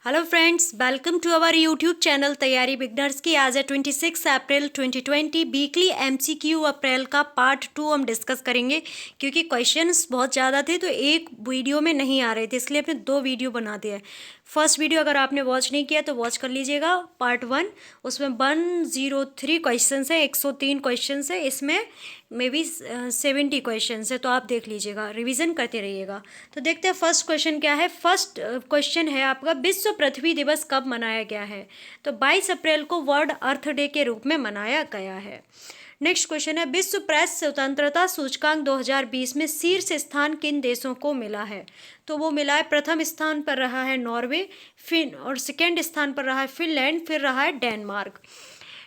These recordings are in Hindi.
Hello friends, welcome to our YouTube channel तैयारी बिगनर्स की। आज है 26 अप्रैल 2020। वीकली एमसीक्यू अप्रैल का पार्ट 2 हम डिस्कस करेंगे, क्योंकि क्वेश्चंस बहुत ज़्यादा थे तो एक वीडियो में नहीं आ रहे थे, इसलिए हमने 2 वीडियो बना दिया है। फर्स्ट वीडियो अगर आपने वॉच नहीं किया तो वॉच कर लीजिएगा, पार्ट 1। उसमें 103 क्वेश्चन है, 103 क्वेश्चन है, इसमें मे बी 70 क्वेश्चन है, तो आप देख लीजिएगा, रिवीजन करते रहिएगा। तो देखते हैं फर्स्ट क्वेश्चन क्या है। फर्स्ट क्वेश्चन है आपका, विश्व पृथ्वी दिवस कब मनाया गया है? तो 22 अप्रैल को वर्ल्ड अर्थ डे के रूप में मनाया गया है। नेक्स्ट क्वेश्चन है, विश्व प्रेस स्वतंत्रता सूचकांक 2020 में शीर्ष स्थान किन देशों को मिला है? तो वो मिला है, प्रथम स्थान पर रहा है नॉर्वे, फिन और सेकेंड स्थान पर रहा है फिनलैंड, फिर रहा है डेनमार्क।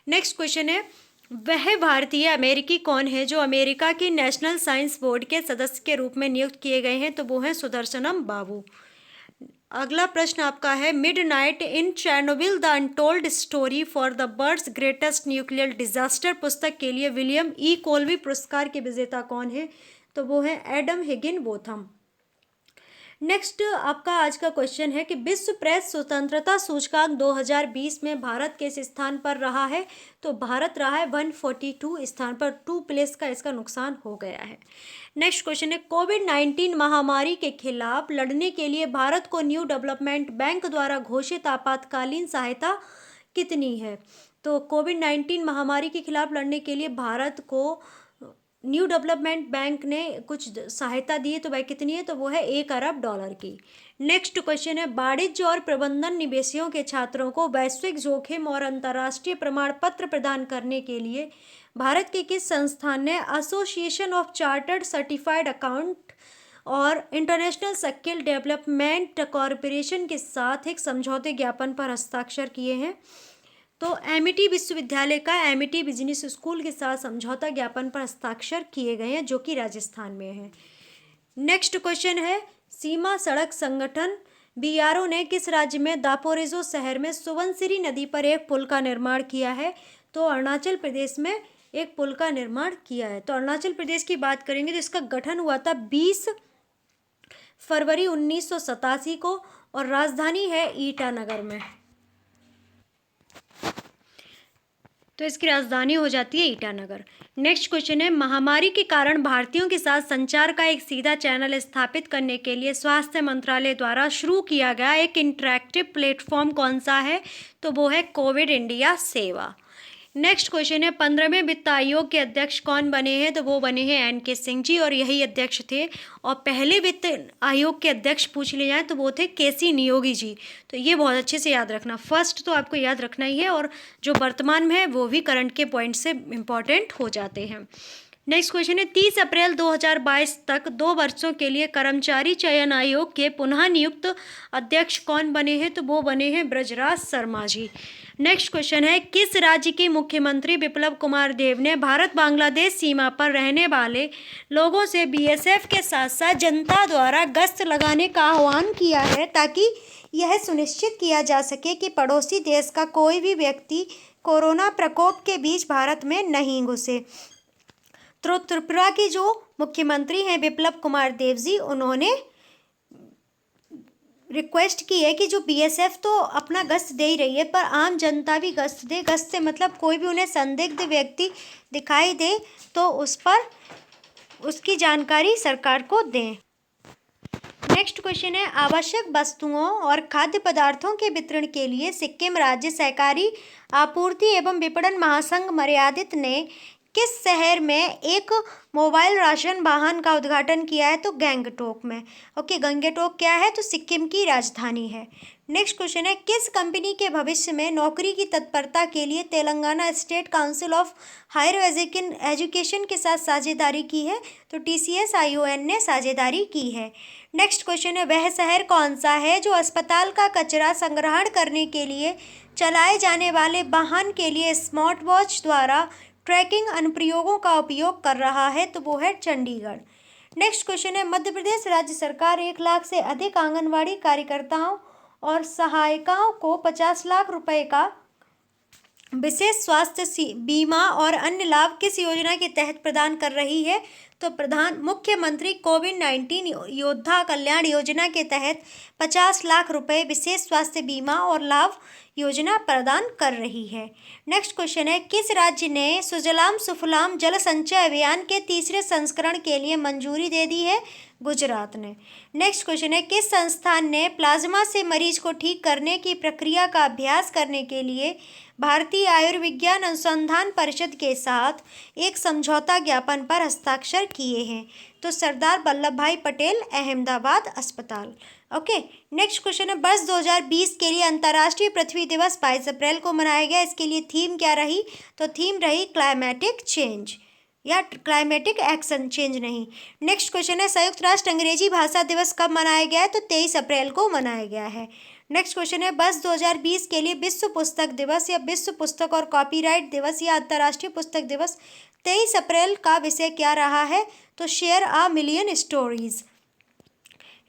नेक्स्ट क्वेश्चन है, वह भारतीय अमेरिकी कौन है जो अमेरिका की नेशनल साइंस बोर्ड के सदस्य के रूप में नियुक्त किए गए हैं? तो वो हैं सुदर्शनम बाबू। अगला प्रश्न आपका है, midnight in Chernobyl the untold story for the world's greatest nuclear disaster पुस्तक के लिए विलियम ई कोल्बी पुरस्कार के विजेता कौन है? तो वो है एडम हिगिन बोथम। नेक्स्ट आपका आज का क्वेश्चन है कि विश्व प्रेस स्वतंत्रता सूचकांक 2020 में भारत किस स्थान पर रहा है? तो भारत रहा है 142 स्थान पर, 2 प्लेस का इसका नुकसान हो गया है। नेक्स्ट क्वेश्चन है, कोविड-19 महामारी के खिलाफ लड़ने के लिए भारत को न्यू डेवलपमेंट बैंक द्वारा घोषित आपातकालीन सहायता कितनी है? तो कोविड-19 महामारी के खिलाफ लड़ने के लिए भारत को न्यू डेवलपमेंट बैंक ने कुछ सहायता दी है, तो वह कितनी है? तो वो है $1 अरब की। नेक्स्ट क्वेश्चन है, वाणिज्य और प्रबंधन निवेशियों के छात्रों को वैश्विक जोखिम और अंतर्राष्ट्रीय प्रमाण पत्र प्रदान करने के लिए भारत के किस संस्थान ने association of chartered certified account और इंटरनेशनल स्किल डेवलपमेंट कॉरपोरेशन के साथ एक समझौते ज्ञापन पर हस्ताक्षर किए हैं? तो एमिटी विश्वविद्यालय का एमिटी बिजनेस स्कूल के साथ समझौता ज्ञापन पर हस्ताक्षर किए गए हैं, जो कि राजस्थान में है। नेक्स्ट क्वेश्चन है, सीमा सड़क संगठन बीआरओ ने किस राज्य में दापोरिजो शहर में सुबनसिरी नदी पर एक पुल का निर्माण किया है? तो अरुणाचल प्रदेश में एक पुल का निर्माण किया है। तो अरुणाचल प्रदेश की बात करेंगे तो इसका गठन हुआ था 20 फरवरी 1987 को, और राजधानी है ईटानगर में। तो इसकी राजधानी हो जाती है ईटानगर। नेक्स्ट क्वेश्चन है, महामारी के कारण भारतीयों के साथ संचार का एक सीधा चैनल स्थापित करने के लिए स्वास्थ्य मंत्रालय द्वारा शुरू किया गया एक इंटरैक्टिव प्लेटफॉर्म कौन सा है? तो वो है कोविड इंडिया सेवा। नेक्स्ट क्वेश्चन है, 15वें वित्त आयोग के अध्यक्ष कौन बने हैं? तो वो बने हैं एन के सिंह जी, और यही अध्यक्ष थे। और पहले वित्त आयोग के अध्यक्ष पूछ लिए जाए तो वो थे के सी नियोगी जी। तो ये बहुत अच्छे से याद रखना, फर्स्ट तो आपको याद रखना ही है, और जो वर्तमान में है वो भी करंट के पॉइंट से इम्पॉर्टेंट हो जाते हैं। नेक्स्ट क्वेश्चन है, 30 अप्रैल 2022 तक 2 वर्षों के लिए कर्मचारी चयन आयोग के पुनः नियुक्त अध्यक्ष कौन बने हैं? तो वो बने हैं ब्रजराज शर्मा जी। नेक्स्ट क्वेश्चन है, किस राज्य के मुख्यमंत्री बिप्लब कुमार देव ने भारत बांग्लादेश सीमा पर रहने वाले लोगों से बीएसएफ के साथ साथ जनता द्वारा गश्त लगाने का आह्वान किया है, ताकि यह सुनिश्चित किया जा सके कि पड़ोसी देश का कोई भी व्यक्ति कोरोना प्रकोप के बीच भारत में नहीं घुसे? तो त्रिपुरा के जो मुख्यमंत्री हैं बिप्लब कुमार देव जी, उन्होंने रिक्वेस्ट की है कि जो बीएसएफ तो अपना गश्त दे ही रही है, पर आम जनता भी गश्त दे। गश्त से मतलब कोई भी उन्हें संदिग्ध व्यक्ति दिखाई दे तो उस पर उसकी जानकारी सरकार को दें। नेक्स्ट क्वेश्चन है, आवश्यक वस्तुओं और खाद्य पदार्थों के वितरण के लिए सिक्किम राज्य सहकारी आपूर्ति एवं विपणन महासंघ मर्यादित ने किस शहर में एक मोबाइल राशन वाहन का उद्घाटन किया है? तो गंगटोक में। ओके, गंगटोक क्या है? तो सिक्किम की राजधानी है। नेक्स्ट क्वेश्चन है, किस कंपनी के भविष्य में नौकरी की तत्परता के लिए Telangana state council of higher education के साथ साझेदारी की है? तो टीसीएस आईओएन ने साझेदारी की है। नेक्स्ट क्वेश्चन है, वह शहर कौन सा है जो अस्पताल का कचरा संग्रहण करने के लिए चलाए जाने वाले वाहन के लिए स्मार्ट वॉच द्वारा ट्रैकिंग अनुप्रयोगों का उपयोग कर रहा है? तो वो है चंडीगढ़। नेक्स्ट क्वेश्चन है, मध्य प्रदेश राज्य सरकार 1 लाख से अधिक आंगनवाड़ी कार्यकर्ताओं और सहायिकाओं को 50 लाख रुपए का विशेष स्वास्थ्य बीमा और अन्य लाभ किस योजना के तहत प्रदान कर रही है? तो मुख्यमंत्री कोविड-19 योद्धा कल्याण योजना के तहत 50 लाख रुपए विशेष स्वास्थ्य बीमा और लाभ योजना प्रदान कर रही है। नेक्स्ट क्वेश्चन है, किस राज्य ने सुजलाम सुफलाम जल संचय अभियान के तीसरे संस्करण के लिए मंजूरी दे दी है? गुजरात ने। नेक्स्ट क्वेश्चन है, किस संस्थान ने प्लाज्मा से मरीज को ठीक करने की प्रक्रिया का अभ्यास करने के लिए भारतीय आयुर्विज्ञान अनुसंधान परिषद के साथ एक समझौता ज्ञापन पर हस्ताक्षर किए हैं? तो सरदार वल्लभ भाई पटेल अहमदाबाद अस्पताल। ओके, नेक्स्ट क्वेश्चन है, वर्ष 2020 के लिए अंतर्राष्ट्रीय पृथ्वी दिवस 22 अप्रैल को मनाया गया। इसके लिए थीम क्या रही? तो थीम रही क्लाइमेटिक चेंज या क्लाइमेटिक एक्शन चेंज नहीं। नेक्स्ट क्वेश्चन है, संयुक्त राष्ट्र अंग्रेजी भाषा दिवस कब मनाया गया है? तो 23 अप्रैल को मनाया गया है। नेक्स्ट क्वेश्चन है, वर्ष 2020 के लिए विश्व पुस्तक दिवस या विश्व पुस्तक और कॉपीराइट दिवस या अंतर्राष्ट्रीय पुस्तक दिवस 23 अप्रैल का विषय क्या रहा है? तो share a million stories.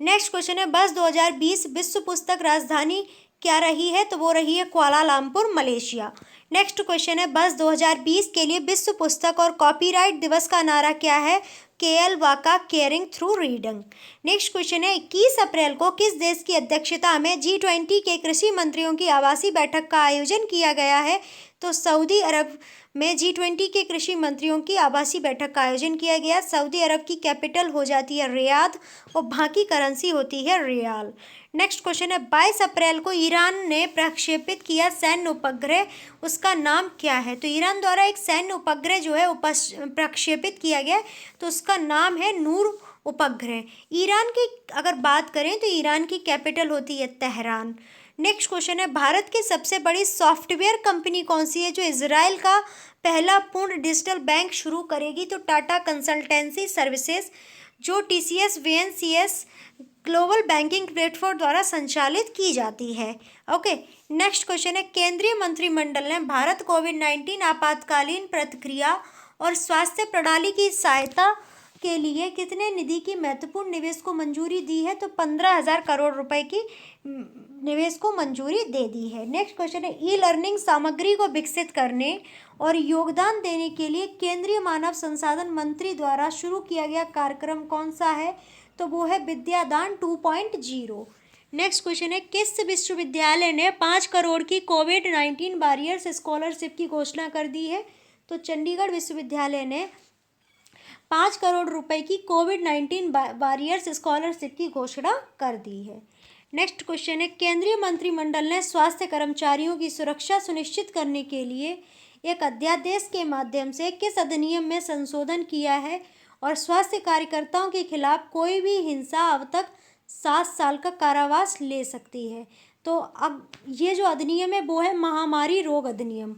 Next question है, वर्ष 2020 विश्व पुस्तक राजधानी क्या रही है? तो वो रही है कुआलालंपुर, मलेशिया। नेक्स्ट क्वेश्चन है, वर्ष 2020 के लिए विश्व पुस्तक और कॉपीराइट दिवस का नारा क्या है? केएल वाका caring through reading. Next question है, 21 अप्रैल को किस देश की अध्यक्षता में G20 के कृषि मंत्रियों की आभासी बैठक का आयोजन किया गया है? तो सऊदी अरब में G20 के कृषि मंत्रियों की आभासी बैठक का आयोजन किया गया। सऊदी अरब की कैपिटल हो जाती है रियाद और वहाँ की करेंसी होती है रियाल। नेक्स्ट क्वेश्चन है, 22 अप्रैल को ईरान ने प्रक्षेपित किया सैन्य उपग्रह, उसका नाम क्या है? तो ईरान द्वारा एक सैन्य उपग्रह जो है प्रक्षेपित किया गया, तो उसका नाम है नूर उपग्रह। ईरान की अगर बात करें तो ईरान की कैपिटल होती है तेहरान। नेक्स्ट क्वेश्चन है, भारत की सबसे बड़ी सॉफ्टवेयर कंपनी कौन सी है जो इजराइल का पहला पूर्ण डिजिटल बैंक शुरू करेगी? तो टाटा कंसल्टेंसी सर्विसेज, जो TCS VNCS global banking platform द्वारा संचालित की जाती है। ओके, नेक्स्ट क्वेश्चन है, केंद्रीय मंत्रिमंडल ने भारत कोविड-19 आपातकालीन प्रतिक्रिया और स्वास्थ्य प्रणाली की सहायता के लिए कितने निधि की महत्वपूर्ण निवेश को मंजूरी दी है? तो 15,000 करोड़ रुपए की निवेश को मंजूरी दे दी है। नेक्स्ट क्वेश्चन है, ई लर्निंग सामग्री को विकसित करने और योगदान देने के लिए केंद्रीय मानव संसाधन मंत्री द्वारा शुरू किया गया कार्यक्रम कौन सा है? तो वो है विद्यादान 2.0। नेक्स्ट क्वेश्चन है, किस विश्वविद्यालय ने 5 करोड़ की कोविड-19 वॉरियर्स स्कॉलरशिप की घोषणा कर दी है? तो चंडीगढ़ विश्वविद्यालय ने 5 करोड़ रुपए की कोविड-19 वॉरियर्स स्कॉलरशिप की घोषणा कर दी है। नेक्स्ट क्वेश्चन है, केंद्रीय मंत्रिमंडल ने स्वास्थ्य कर्मचारियों की सुरक्षा सुनिश्चित करने के लिए एक अध्यादेश के माध्यम से किस अधिनियम में संशोधन किया है? और स्वास्थ्य कार्यकर्ताओं के खिलाफ कोई भी हिंसा अब तक 7 साल का कारावास ले सकती है। तो अब ये जो अधिनियम है वो है महामारी रोग अधिनियम,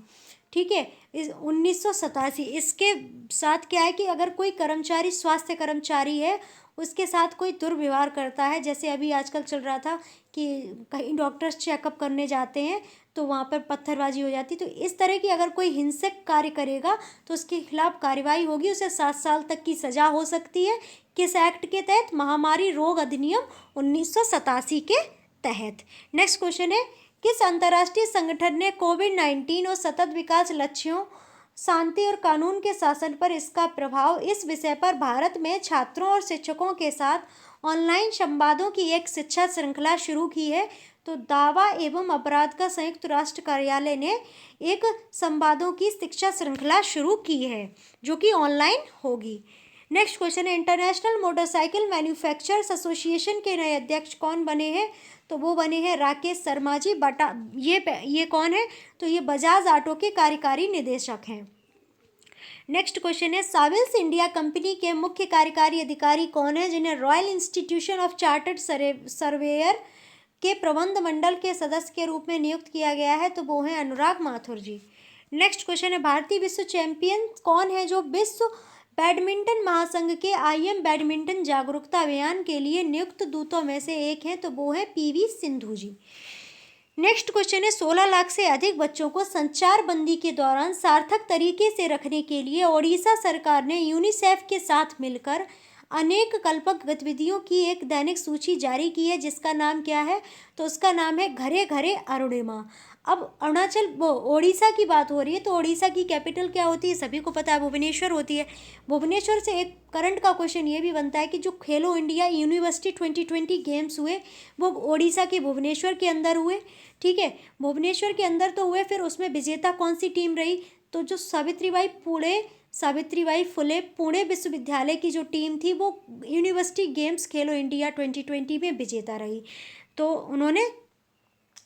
ठीक है, 1987। इसके साथ क्या है कि अगर कोई कर्मचारी स्वास्थ्य कर्मचारी है उसके साथ कोई दुर्व्यवहार करता है, जैसे अभी आजकल चल रहा था कि कहीं डॉक्टर्स चेकअप करने जाते हैं तो वहाँ पर पत्थरबाजी हो जाती, तो इस तरह की अगर कोई हिंसक कार्य करेगा तो उसके खिलाफ कार्रवाई होगी, उसे 7 साल तक की सज़ा हो सकती है। किस एक्ट के तहत? महामारी रोग अधिनियम 1987 के तहत। नेक्स्ट क्वेश्चन है, किस अंतर्राष्ट्रीय संगठन ने कोविड-19 और सतत विकास लक्ष्यों, शांति और कानून के शासन पर इसका प्रभाव, इस विषय पर भारत में छात्रों और शिक्षकों के साथ ऑनलाइन संवादों की एक शिक्षा श्रृंखला शुरू की है? तो दावा एवं अपराध का संयुक्त राष्ट्र कार्यालय ने एक संवादों की शिक्षा श्रृंखला शुरू की है जो कि ऑनलाइन होगी। नेक्स्ट क्वेश्चन है, इंटरनेशनल मोटरसाइकिल मैन्युफैक्चरर्स एसोसिएशन के नए अध्यक्ष कौन बने हैं? तो वो बने हैं राकेश शर्मा जी। ये कौन है? तो ये बजाज ऑटो के कार्यकारी निदेशक हैं। नेक्स्ट क्वेश्चन है, साविल्स इंडिया कंपनी के मुख्य कार्यकारी अधिकारी कौन है जिन्हें royal institution of chartered surveyor के प्रबंध मंडल के सदस्य के रूप में नियुक्त किया गया है? तो वो हैं अनुराग माथुर जी। नेक्स्ट क्वेश्चन है, भारतीय विश्व चैंपियन कौन है जो विश्व बैडमिंटन महासंघ के IM बैडमिंटन जागरूकता अभियान के लिए नियुक्त दूतों में से एक हैं? तो वो है PV सिंधु जी। नेक्स्ट क्वेश्चन है, 16 लाख से अधिक बच्चों को संचार बंदी के दौरान सार्थक तरीके से रखने के लिए ओडिशा सरकार ने यूनिसेफ के साथ मिलकर अनेक कल्पक गतिविधियों की एक दैनिक सूची जारी की है, जिसका नाम क्या है? तो उसका नाम है घरे घरे अरुणिमा। अब अरुणाचल वो ओडिशा की बात हो रही है, तो ओडिशा की कैपिटल क्या होती है? सभी को पता है, भुवनेश्वर होती है। भुवनेश्वर से एक करंट का क्वेश्चन ये भी बनता है कि जो खेलो इंडिया यूनिवर्सिटी 2020 गेम्स हुए वो ओडिशा के भुवनेश्वर के अंदर हुए। ठीक है, भुवनेश्वर के अंदर तो हुए, फिर उसमें विजेता कौन सी टीम रही? तो जो सावित्रीबाई फुले पुणे विश्वविद्यालय की जो टीम थी वो यूनिवर्सिटी गेम्स खेलो इंडिया 2020 में विजेता रही। तो उन्होंने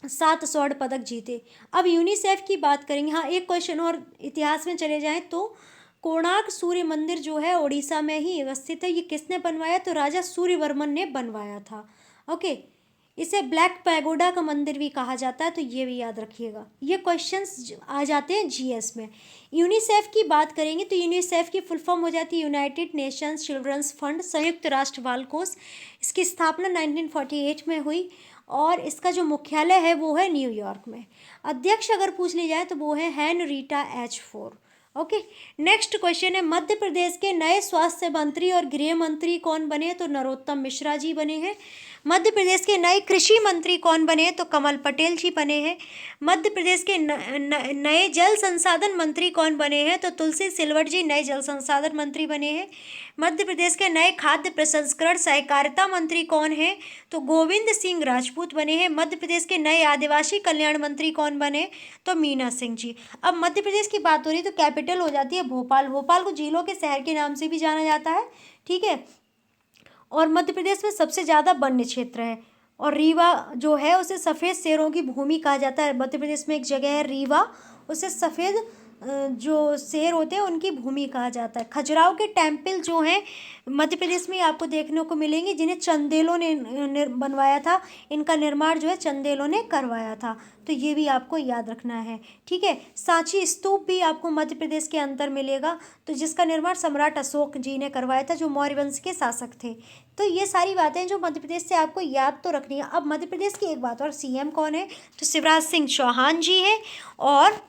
7 स्वर्ण पदक जीते। अब यूनिसेफ की बात करेंगे। हाँ, एक क्वेश्चन और इतिहास में चले जाएं तो कोणार्क सूर्य मंदिर जो है उड़ीसा में ही अवस्थित है। ये किसने बनवाया? तो राजा सूर्यवर्मन ने बनवाया था। ओके, इसे ब्लैक पैगोडा का मंदिर भी कहा जाता है, तो ये भी याद रखिएगा। ये क्वेश्चंस आ जाते हैं जीएस में। यूनिसेफ की बात करेंगे तो यूनिसेफ की फुल फॉर्म हो जाती है यूनाइटेड नेशंस चिल्ड्रंस फंड, संयुक्त राष्ट्र बाल कोष। इसकी स्थापना 1948 में हुई और इसका जो मुख्यालय है वो है न्यूयॉर्क में। अध्यक्ष अगर पूछ ली जाए तो वो है Henrietta H four. Okay, next question है मध्य प्रदेश के नए स्वास्थ्य मंत्री और गृह मंत्री कौन बने? तो नरोत्तम मिश्रा जी बने हैं। मध्य प्रदेश के नए कृषि मंत्री कौन बने? तो कमल पटेल जी बने हैं। मध्य प्रदेश के नए जल संसाधन मंत्री कौन बने हैं? तो तुलसी सिलवट जी नए जल संसाधन मंत्री बने हैं। मध्य प्रदेश के नए खाद्य प्रसंस्करण सहकारिता मंत्री कौन हैं? तो गोविंद सिंह राजपूत बने हैं। मध्य प्रदेश के नए आदिवासी कल्याण मंत्री कौन बने? तो मीना सिंह जी। अब मध्य प्रदेश की बात हो रही है तो कैपिटल हो जाती है भोपाल। भोपाल को झीलों के शहर के नाम से भी जाना जाता है। ठीक है, और मध्य प्रदेश में सबसे ज़्यादा वन्य क्षेत्र है और रीवा जो है उसे सफ़ेद शेरों की भूमि कहा जाता है। मध्य प्रदेश में एक जगह है रीवा, उसे सफ़ेद जो शेर होते हैं उनकी भूमि कहा जाता है। खजुराहो के टेम्पल जो हैं मध्य प्रदेश में आपको देखने को मिलेंगे, जिन्हें चंदेलों ने बनवाया था। इनका निर्माण जो है चंदेलों ने करवाया था, तो ये भी आपको याद रखना है। ठीक है, सांची स्तूप भी आपको मध्य प्रदेश के अंदर मिलेगा, तो जिसका निर्माण सम्राट अशोक जी ने करवाया था, जो मौर्य वंश के शासक थे। तो ये सारी बातें जो मध्य प्रदेश से आपको याद तो रखनी है। अब मध्य प्रदेश की एक बात और, सीएम कौन है? तो शिवराज सिंह चौहान जी हैं और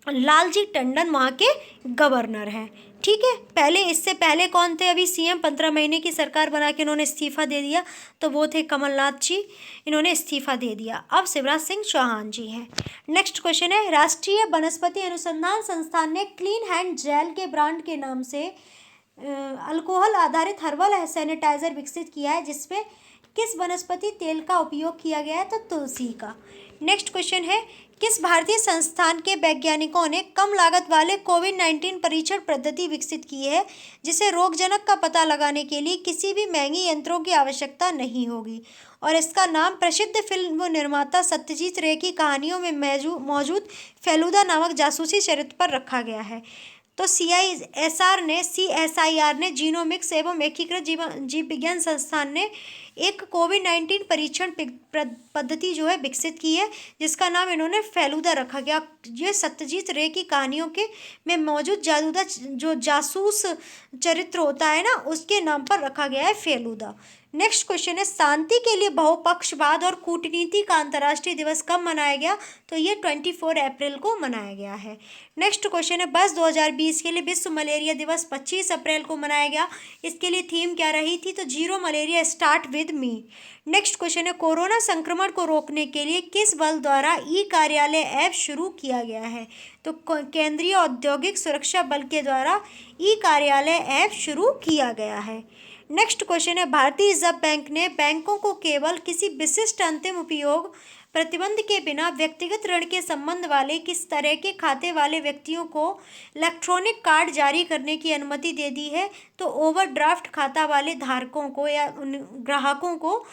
लालजी टंडन वहाँ के गवर्नर हैं। ठीक है, पहले इससे पहले कौन थे अभी सीएम? 15 महीने की सरकार बना के इन्होंने इस्तीफा दे दिया, तो वो थे कमलनाथ जी, इन्होंने इस्तीफा दे दिया। अब शिवराज सिंह चौहान जी हैं। नेक्स्ट क्वेश्चन है राष्ट्रीय वनस्पति अनुसंधान संस्थान ने क्लीन हैंड जेल के ब्रांड के नाम से अल्कोहल आधारित हर्बल सैनिटाइजर विकसित किया है, जिसमें किस वनस्पति तेल का उपयोग किया गया है? तो तुलसी का। नेक्स्ट क्वेश्चन है किस भारतीय संस्थान के वैज्ञानिकों ने कम लागत वाले कोविड-19 परीक्षण पद्धति विकसित की है, जिसे रोगजनक का पता लगाने के लिए किसी भी महंगी यंत्रों की आवश्यकता नहीं होगी? और इसका नाम प्रसिद्ध फिल्म निर्माता सत्यजीत रे की कहानियों में मौजूद फेलुदा नामक जासूसी चरित्र पर रखा गया है। तो CSIR ने जीनोमिक्स एवं एकीकृत जीव विज्ञान संस्थान ने एक कोविड-19 परीक्षण पद्धति जो है विकसित की है, जिसका नाम इन्होंने फेलुदा रखा गया। ये सत्यजीत रे की कहानियों के में मौजूद जादूदा जो जासूस चरित्र होता है ना, उसके नाम पर रखा गया है फेलुदा। नेक्स्ट क्वेश्चन है शांति के लिए बहुपक्षवाद और कूटनीति का अंतर्राष्ट्रीय दिवस कब मनाया गया? तो ये 24 अप्रैल को मनाया गया है। नेक्स्ट क्वेश्चन है वर्ष 2020 के लिए विश्व मलेरिया दिवस 25 अप्रैल को मनाया गया। इसके लिए थीम क्या रही थी? तो zero malaria start with me. Next question है कोरोना संक्रमण को रोकने के लिए किस बल द्वारा ई कार्यालय ऐप शुरू किया गया है? तो केंद्रीय औद्योगिक सुरक्षा बल के द्वारा ई कार्यालय ऐप शुरू किया गया है। नेक्स्ट क्वेश्चन है भारतीय रिजर्व बैंक ने बैंकों को केवल किसी विशिष्ट अंतिम उपयोग प्रतिबंध के बिना व्यक्तिगत ऋण के संबंध वाले किस तरह के खाते वाले व्यक्तियों को इलेक्ट्रॉनिक कार्ड जारी करने की अनुमति दे दी है? तो ओवरड्राफ्ट खाता वाले धारकों को या ग्राहकों को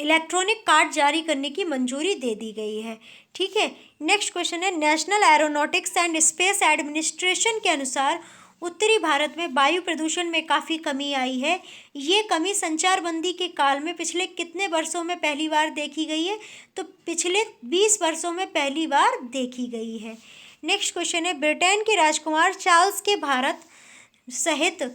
इलेक्ट्रॉनिक कार्ड जारी करने की मंजूरी दे दी गई है। ठीक है, नेक्स्ट क्वेश्चन है national aeronautics and space administration के अनुसार उत्तरी भारत में वायु प्रदूषण में काफ़ी कमी आई है। ये कमी संचारबंदी के काल में पिछले कितने वर्षों में पहली बार देखी गई है? तो पिछले 20 वर्षों में पहली बार देखी गई है। नेक्स्ट क्वेश्चन है ब्रिटेन के राजकुमार चार्ल्स के भारत सहित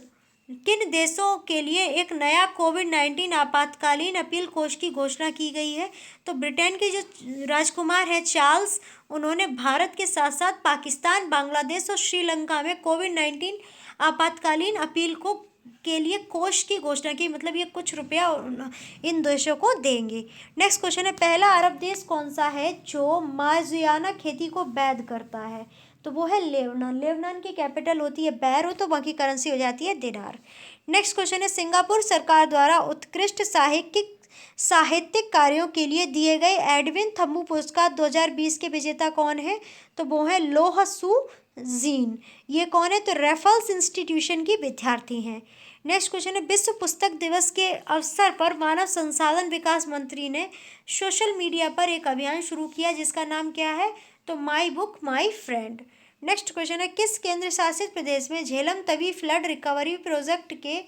किन देशों के लिए एक नया कोविड-19 आपातकालीन अपील कोष की घोषणा की गई है? तो ब्रिटेन के जो राजकुमार हैं चार्ल्स, उन्होंने भारत के साथ साथ पाकिस्तान, बांग्लादेश और श्रीलंका में कोविड-19 आपातकालीन अपील को के लिए कोष की घोषणा की, मतलब ये कुछ रुपया इन देशों को देंगे। नेक्स्ट क्वेश्चन है, पहला अरब देश कौन सा है जो मार्जुआना खेती को वैध करता है? तो वो है लेबनान। लेबनान की कैपिटल होती है बैरूत, तो वहाँ की करेंसी हो जाती है दिनार। नेक्स्ट क्वेश्चन है, सिंगापुर सरकार द्वारा उत्कृष्ट साहित्यिक कार्यों के लिए दिए गए एडविन थम्बू पुरस्कार 2020 के विजेता कौन है? तो वो है लोह सू जीन। ये कौन है? तो रेफल्स इंस्टीट्यूशन की विद्यार्थी हैं। नेक्स्ट क्वेश्चन है, विश्व पुस्तक दिवस के अवसर पर मानव संसाधन विकास मंत्री ने सोशल मीडिया पर एक अभियान शुरू किया जिसका नाम क्या है? तो my book my friend. Next question है, किस केंद्र शासित प्रदेश में Jhelum Tawi flood recovery project के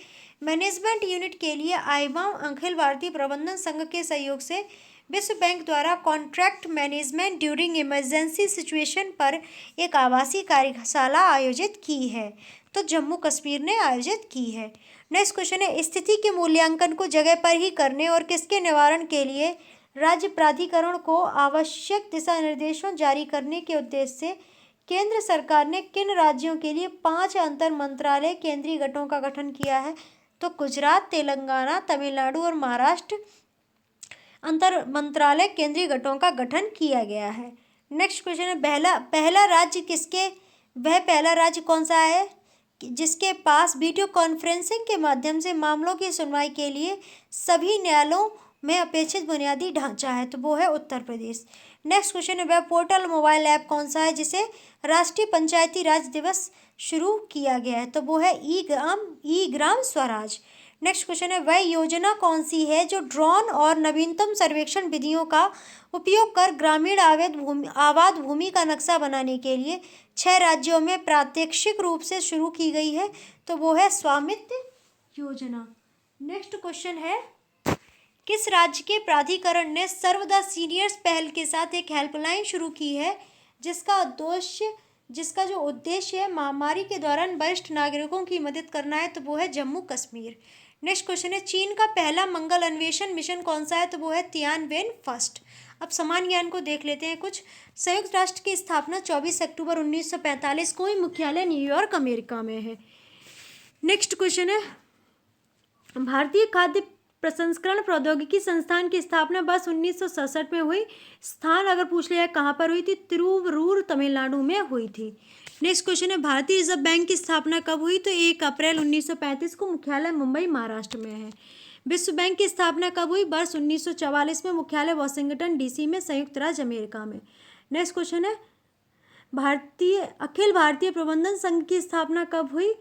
मैनेजमेंट यूनिट के लिए आईबाम अखिल भारतीय प्रबंधन संघ के सहयोग से विश्व बैंक द्वारा contract management during emergency situation पर एक आवासीय कार्यशाला आयोजित की है? तो जम्मू कश्मीर ने आयोजित की है। नेक्स्ट क्वेश्चन है, स्थिति के मूल्यांकन को जगह पर ही करने और किसके निवारण के लिए राज्य प्राधिकरण को आवश्यक दिशा निर्देशों जारी करने के उद्देश्य से केंद्र सरकार ने किन राज्यों के लिए 5 अंतर मंत्रालय केंद्रीय गठों का गठन किया है? तो गुजरात, तेलंगाना, तमिलनाडु और महाराष्ट्र अंतर मंत्रालय केंद्रीय गठों का गठन किया गया है। नेक्स्ट क्वेश्चन है, पहला राज्य वह पहला राज्य कौन सा है जिसके पास वीडियो कॉन्फ्रेंसिंग के माध्यम से मामलों की सुनवाई के लिए सभी न्यायालयों में अपेक्षित बुनियादी ढांचा है? तो वो है उत्तर प्रदेश। नेक्स्ट क्वेश्चन है, वेब पोर्टल मोबाइल ऐप कौन सा है जिसे राष्ट्रीय पंचायती राज दिवस शुरू किया गया है? तो वो है ई ग्राम स्वराज। नेक्स्ट क्वेश्चन है, वह योजना कौन सी है जो ड्रोन और नवीनतम सर्वेक्षण विधियों का उपयोग कर ग्रामीण आबाद भूमि का नक्शा बनाने के लिए 6 राज्यों में प्रात्यक्षिक रूप से शुरू की गई है? तो वो है स्वामित्व योजना। नेक्स्ट क्वेश्चन है, किस राज्य के प्राधिकरण ने सर्वदा सीनियर्स पहल के साथ एक हेल्पलाइन शुरू की है जिसका जो उद्देश्य है महामारी के दौरान वरिष्ठ नागरिकों की मदद करना है? तो वो है जम्मू कश्मीर। नेक्स्ट क्वेश्चन है, चीन का पहला मंगल अन्वेषण मिशन कौन सा है? तो वो है तियानवेन फर्स्ट। अब समान ज्ञान को देख लेते हैं कुछ। संयुक्त राष्ट्र की स्थापना 24 अक्टूबर 1945 को ही, मुख्यालय न्यूयॉर्क अमेरिका में है। नेक्स्ट क्वेश्चन है, भारतीय खाद्य प्रसंस्करण प्रौद्योगिकी संस्थान की स्थापना वर्ष 1967 में हुई। स्थान अगर पूछ लिया कहाँ पर हुई थी? तिरुवरूर, तमिलनाडु में हुई थी। नेक्स्ट क्वेश्चन है, भारतीय रिजर्व बैंक की स्थापना कब हुई? तो 1 अप्रैल 1935 को, मुख्यालय मुंबई महाराष्ट्र में है। विश्व बैंक की स्थापना कब हुई? वर्ष 1944 में, मुख्यालय वॉशिंगटन डीसी में, संयुक्त राज्य अमेरिका में। नेक्स्ट क्वेश्चन है, अखिल भारतीय प्रबंधन संघ की स्थापना कब हुई?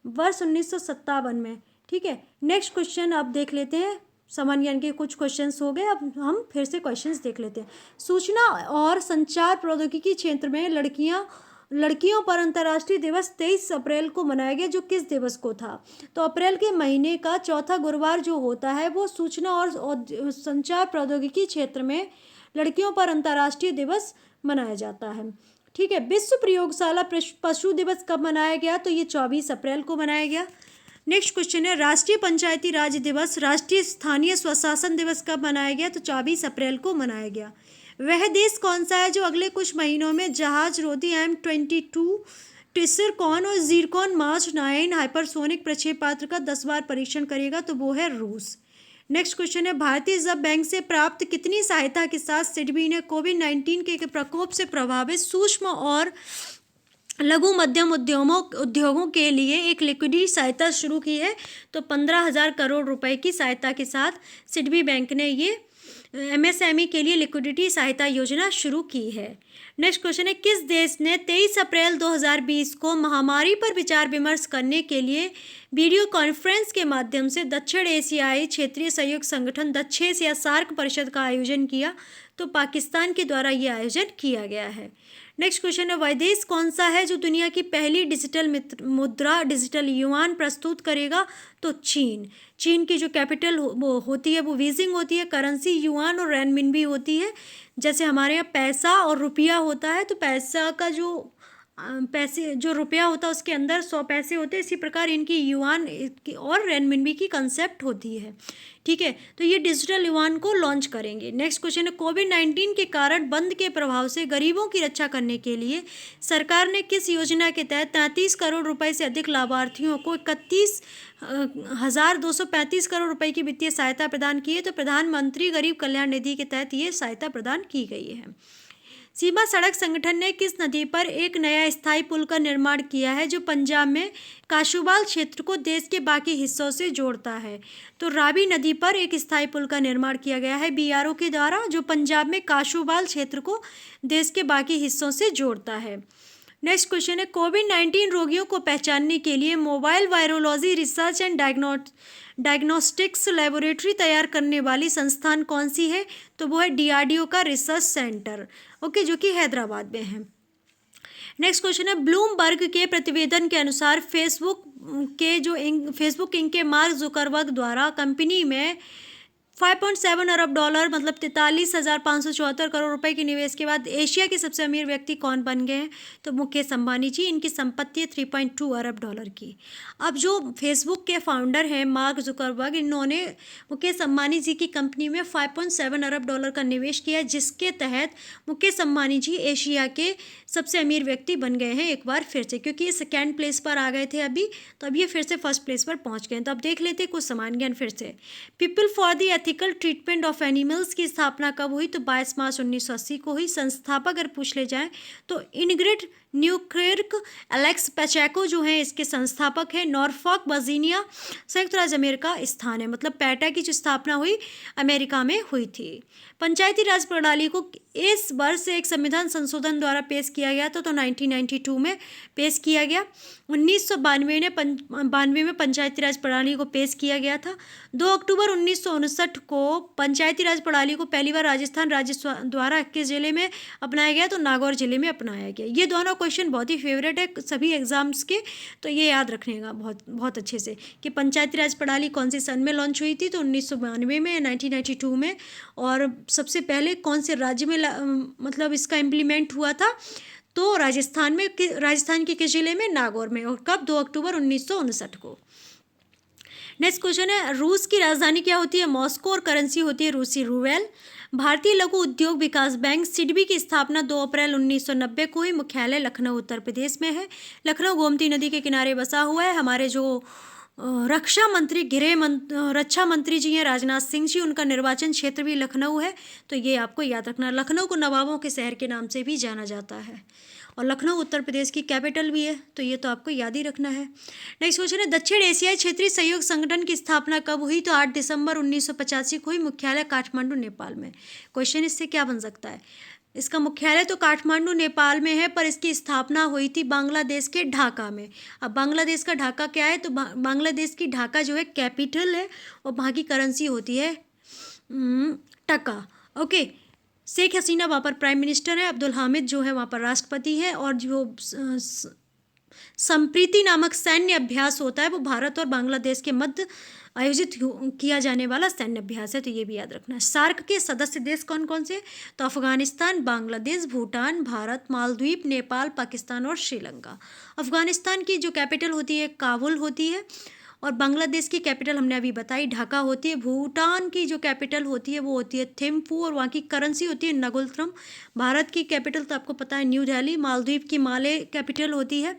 वर्ष 1957 में। ठीक है, नेक्स्ट क्वेश्चन अब देख लेते हैं। सामान्य ज्ञान के कुछ क्वेश्चंस हो गए, अब हम फिर से क्वेश्चंस देख लेते हैं। सूचना और संचार प्रौद्योगिकी क्षेत्र में लड़कियों पर अंतर्राष्ट्रीय दिवस 23 अप्रैल को मनाया गया, जो किस दिवस को था? तो अप्रैल के महीने का चौथा गुरुवार जो होता है वो सूचना और संचार प्रौद्योगिकी क्षेत्र में लड़कियों पर अंतर्राष्ट्रीय दिवस मनाया जाता है। ठीक है, विश्व प्रयोगशाला पशु दिवस कब मनाया गया? तो ये 24 अप्रैल को मनाया गया। नेक्स्ट क्वेश्चन है, राष्ट्रीय पंचायती राज दिवस, राष्ट्रीय स्थानीय स्वशासन दिवस कब मनाया गया? तो 24 अप्रैल को मनाया गया। वह देश कौन सा है जो अगले कुछ महीनों में जहाज रोधी M22 टिसरकॉन और जीरकॉन मार्च 9 हाइपरसोनिक प्रक्षेपास्त्र का 10 बार परीक्षण करेगा? तो वो है रूस। नेक्स्ट क्वेश्चन है, भारतीय रिजर्व बैंक से प्राप्त कितनी सहायता के साथ सिडबी ने कोविड-19 के प्रकोप से प्रभावित सूक्ष्म और लघु मध्यम उद्योगों के लिए एक लिक्विडिटी सहायता शुरू की है? तो 15,000 करोड़ रुपए की सहायता के साथ सिडबी बैंक ने ये MSME के लिए लिक्विडिटी सहायता योजना शुरू की है। नेक्स्ट क्वेश्चन है, किस देश ने 23 अप्रैल 2020 को महामारी पर विचार विमर्श करने के लिए वीडियो कॉन्फ्रेंस के माध्यम से दक्षिण एशियाई क्षेत्रीय सहयोग संगठन दक्षेस एशिया सार्क परिषद का आयोजन किया? तो पाकिस्तान के द्वारा ये आयोजन किया गया है। नेक्स्ट क्वेश्चन है, वह देश कौन सा है जो दुनिया की पहली डिजिटल मुद्रा डिजिटल युआन प्रस्तुत करेगा? तो चीन की जो कैपिटल वो होती है वो बीजिंग होती है। करेंसी युआन और रेनमिनबी होती है। जैसे हमारे यहाँ पैसा और रुपया होता है, तो पैसा का जो पैसे जो रुपया होता है उसके अंदर 100 पैसे होते हैं, इसी प्रकार इनकी युआन और रेनमिनबी की कंसेप्ट होती है। ठीक है, तो ये डिजिटल युआन को लॉन्च करेंगे। नेक्स्ट क्वेश्चन है, कोविड-19 के कारण बंद के प्रभाव से गरीबों की रक्षा करने के लिए सरकार ने किस योजना के तहत 33 करोड़ रुपए से अधिक लाभार्थियों को 31,235 करोड़ रुपए की वित्तीय सहायता प्रदान की है? तो प्रधानमंत्री गरीब कल्याण निधि के तहत ये सहायता प्रदान की गई है। सीमा सड़क संगठन ने किस नदी पर एक नया स्थायी पुल का निर्माण किया है जो पंजाब में काशुवाल क्षेत्र को देश के बाकी हिस्सों से जोड़ता है? तो रावी नदी पर एक स्थायी पुल का निर्माण किया गया है बीआरओ के द्वारा, जो पंजाब में काशुवाल क्षेत्र को देश के बाकी हिस्सों से जोड़ता है। नेक्स्ट क्वेश्चन है, कोविड-19 रोगियों को पहचानने के लिए mobile virology research and diagnostics laboratory तैयार करने वाली संस्थान कौन सी है? तो वो है डीआरडीओ का रिसर्च सेंटर, ओके, जो कि हैदराबाद में है। नेक्स्ट क्वेश्चन है, ब्लूमबर्ग के प्रतिवेदन के अनुसार फेसबुक इंक के मार्क जुकरबर्ग द्वारा कंपनी में 5.7 अरब डॉलर मतलब 43,574 करोड़ रुपए के निवेश के बाद एशिया के सबसे अमीर व्यक्ति कौन बन गए हैं? तो मुकेश अंबानी जी। इनकी संपत्ति है 3.2 अरब डॉलर की। अब जो फेसबुक के फाउंडर हैं मार्क जुकरबर्ग, इन्होंने मुकेश अंबानी जी की कंपनी में 5.7 अरब डॉलर का निवेश किया है, जिसके तहत मुकेश अंबानी जी एशिया के सबसे अमीर व्यक्ति बन गए हैं एक बार फिर से, क्योंकि ये सेकेंड प्लेस पर आ गए थे अभी, तो अब ये फिर से फर्स्ट प्लेस पर पहुँच गए हैं। तो अब देख लेते हैं कुछ सामान्य ज्ञान फिर से। People for the ethical treatment of animals की स्थापना कब हुई? तो 22 मार्च 1980 को हुई। संस्थापक अगर पूछ ले जाएं तो इनग्रिड न्यूक्लियर्क एलेक्स पैचेको जो है इसके संस्थापक हैं। नॉरफॉक वर्जीनिया संयुक्त राज्य अमेरिका स्थान है, मतलब पैटा की जो स्थापना हुई अमेरिका में हुई थी। पंचायती राज प्रणाली को इस वर्ष एक संविधान संशोधन द्वारा पेश किया गया था, तो 1992 में पेश किया गया। 1992 में पंचायती राज प्रणाली को पेश किया गया था। 2 अक्टूबर 1959 को पंचायती राज प्रणाली को पहली बार राजस्थान राज्य द्वारा किस जिले में अपनाया गया? तो नागौर जिले में अपनाया गया। ये दोनों क्वेश्चन बहुत ही फेवरेट है सभी एग्जाम्स के, तो ये याद रखने का बहुत अच्छे से कि पंचायती राज प्रणाली कौन से सन में लॉन्च हुई थी? तो 1992 में, 1992 में। और सबसे पहले कौन से राज्य में मतलब इसका इम्प्लीमेंट हुआ था? तो राजस्थान के किस जिले में? नागौर में। और कब? 2 अक्टूबर 1959 को। नेक्स्ट क्वेश्चन है, रूस की राजधानी क्या होती है? मॉस्को। और करेंसी होती है रूसी रूबेल। भारतीय लघु उद्योग विकास बैंक सिडबी की स्थापना 2 अप्रैल 1990 को हुई। मुख्यालय लखनऊ उत्तर प्रदेश में है। लखनऊ गोमती नदी के किनारे बसा हुआ है। हमारे जो रक्षा मंत्री जी हैं राजनाथ सिंह जी, उनका निर्वाचन क्षेत्र भी लखनऊ है, तो ये आपको याद रखना। लखनऊ को नवाबों के शहर के नाम से भी जाना जाता है और लखनऊ उत्तर प्रदेश की कैपिटल भी है, तो ये तो आपको याद ही रखना है। नेक्स्ट क्वेश्चन है, दक्षिण एशियाई क्षेत्रीय सहयोग संगठन की स्थापना कब हुई? तो 8 दिसंबर 1985 को हुई। मुख्यालय काठमांडू नेपाल में। क्वेश्चन इससे क्या बन सकता है? इसका मुख्यालय तो काठमांडू नेपाल में है, पर इसकी स्थापना हुई थी बांग्लादेश के ढाका में। अब बांग्लादेश का ढाका क्या है? तो बांग्लादेश की ढाका जो है कैपिटल है और वहाँ की करेंसी होती है टका, ओके। शेख हसीना वहाँ पर प्राइम मिनिस्टर है। अब्दुल हामिद जो है वहाँ पर राष्ट्रपति है। और जो संप्रीति नामक सैन्य अभ्यास होता है वो भारत और बांग्लादेश के मध्य आयोजित किया जाने वाला सैन्य अभ्यास है, तो ये भी याद रखना। सार्क के सदस्य देश कौन कौन से? तो अफगानिस्तान, बांग्लादेश, भूटान, भारत, मालदीव, नेपाल, पाकिस्तान और श्रीलंका। अफगानिस्तान की जो कैपिटल होती है काबुल होती है, और बांग्लादेश की कैपिटल हमने अभी बताई ढाका होती है। भूटान की जो कैपिटल होती है वो होती है थिम्पू और वहाँ की करेंसी होती है नगुलत्रम। भारत की कैपिटल तो आपको पता है न्यू दिल्ली। मालदीव की माले कैपिटल होती है।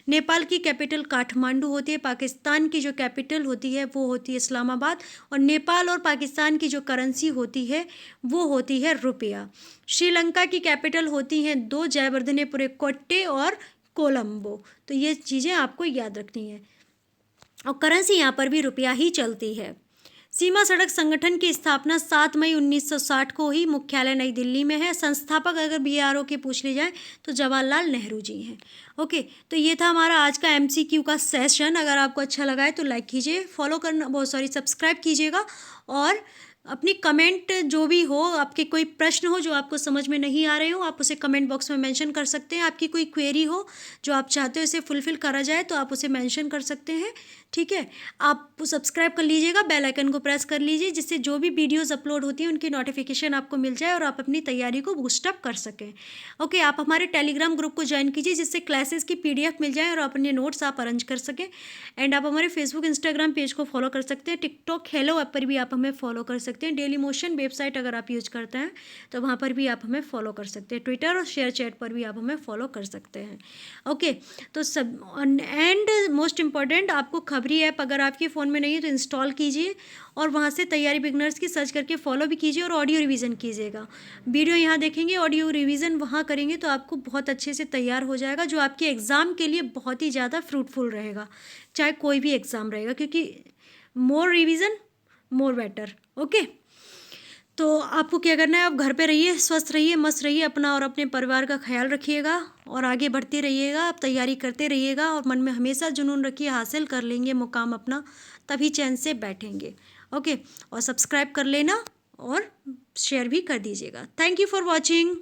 नेपाल की कैपिटल काठमांडू होती है। पाकिस्तान की जो कैपिटल होती है वो होती है इस्लामाबाद। और नेपाल और पाकिस्तान की जो करेंसी होती है वो होती है रुपया। श्रीलंका की कैपिटल होती हैं 2, जयवर्धनेपुरे कोट्टे और कोलंबो। तो ये चीज़ें आपको याद रखनी है। और करेंसी यहाँ पर भी रुपया ही चलती है। सीमा सड़क संगठन की स्थापना 7 मई 1960 को ही। मुख्यालय नई दिल्ली में है। संस्थापक अगर बीआरओ के पूछ ले जाए तो जवाहरलाल नेहरू जी हैं, ओके। तो ये था हमारा आज का एमसीक्यू का सेशन। अगर आपको अच्छा लगा है तो लाइक कीजिए, फॉलो करना सब्सक्राइब कीजिएगा और अपनी कमेंट जो भी हो, आपके कोई प्रश्न हो जो आपको समझ में नहीं आ रहे हो, आप उसे कमेंट बॉक्स में मेंशन कर सकते हैं। आपकी कोई क्वेरी हो जो आप चाहते हो इसे फुलफ़िल करा जाए तो आप उसे मेंशन कर सकते हैं, ठीक है। आप सब्सक्राइब कर लीजिएगा, बेल आइकन को प्रेस कर लीजिए, जिससे जो भी वीडियोज़ अपलोड होती हैं उनकी नोटिफिकेशन आपको मिल जाए और आप अपनी तैयारी को बूस्ट अप कर सकें। ओके, आप हमारे टेलीग्राम ग्रुप को ज्वाइन कीजिए, जिससे क्लासेस की PDF मिल जाए और अपने नोट्स आप अरेंज कर सकें। एंड आप हमारे फेसबुक, इंस्टाग्राम पेज को फॉलो कर सकते हैं। टिकटॉक हेलो ऐप पर भी आप हमें फॉलो कर सकते हैं। डेली मोशन वेबसाइट अगर आप यूज करते हैं तो वहाँ पर भी आप हमें फॉलो कर सकते हैं। ट्विटर और शेयर चैट पर भी आप हमें फॉलो कर सकते हैं। ओके, तो सब एंड मोस्ट इम्पॉर्टेंट, आपको खबरी ऐप अगर आपके फ़ोन में नहीं है तो इंस्टॉल कीजिए और वहाँ से तैयारी बिगनर्स की सर्च करके फॉलो भी कीजिए और ऑडियो रिवीजन कीजिएगा। वीडियो यहाँ देखेंगे, ऑडियो रिवीजन वहाँ करेंगे तो आपको बहुत अच्छे से तैयार हो जाएगा, जो आपके एग्ज़ाम के लिए बहुत ही ज़्यादा फ्रूटफुल रहेगा, चाहे कोई भी एग्ज़ाम रहेगा, क्योंकि मोर रिवीजन मोर बेटर। ओके, तो आपको क्या करना है, आप घर पे रहिए, स्वस्थ रहिए, मस्त रहिए, अपना और अपने परिवार का ख्याल रखिएगा और आगे बढ़ते रहिएगा। आप तैयारी करते रहिएगा और मन में हमेशा जुनून रखिए, हासिल कर लेंगे मुकाम अपना, तभी चैन से बैठेंगे। ओके, और सब्सक्राइब कर लेना और शेयर भी कर दीजिएगा। Thank you for watching.